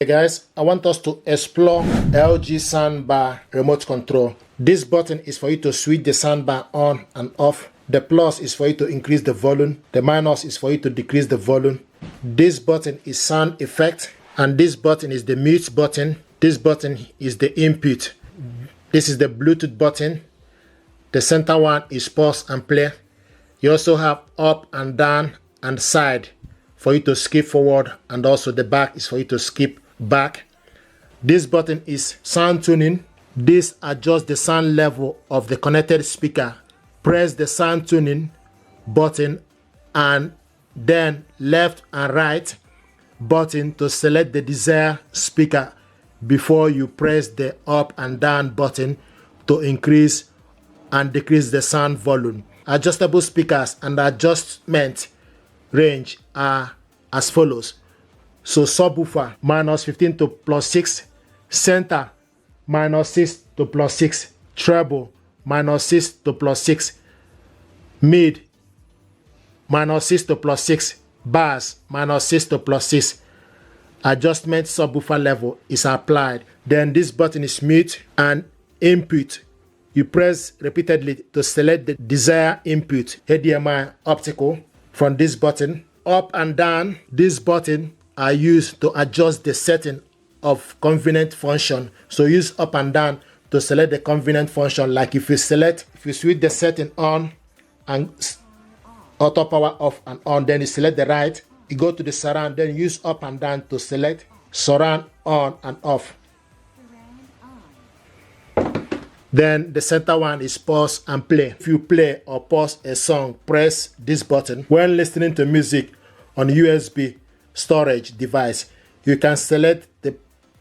Hey guys, I want us to explore LG soundbar remote control. This button is for you to switch the soundbar on and off. The plus is for you to increase the volume. The minus is for you to decrease the volume. This button is sound effect, and this button is the mute button. This button is the input. This is the Bluetooth button. The center one is pause and play. You also have up and down and side for you to skip forward, and also the back is for you to skip back. This button is sound tuning. This adjusts the sound level of the connected speaker. Press the sound tuning button and then left and right button to select the desired speaker before you press the up and down button to increase and decrease the sound volume. Adjustable speakers and adjustment range are as follows. So subwoofer -15 to +6, center -6 to +6, treble -6 to +6, mid -6 to +6, bass -6 to +6. Adjustment subwoofer level is applied. Then this button is mute and input. You press repeatedly to select the desired input, HDMI, optical, from this button. Up and down, this button are used to adjust the setting of convenient function. So use up and down to select the convenient function. Like if you switch the setting on and auto power off and on, then you select the right, you go to the surround, then use up and down to select surround on and off. Then the center one is pause and play. If you play or pause a song, press this button. When listening to music on USB storage device, you can select the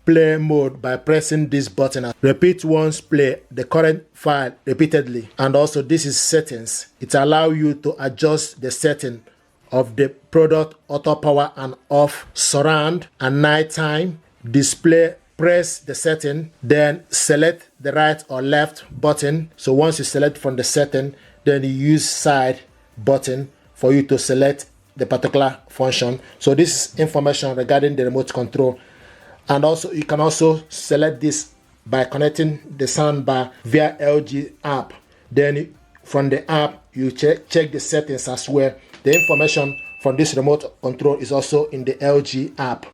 play mode by pressing this button. Repeat once, play the current file repeatedly. And also this is settings. It allows you to adjust the setting of the product, auto power and off, surround and nighttime, display. Press the setting, then select the right or left button. So once you select from the setting, then you use side button for you to select the particular function. So this is information regarding the remote control. And also you can also select this by connecting the soundbar via LG app. Then from the app you check the settings as well. The information from this remote control is also in the LG app.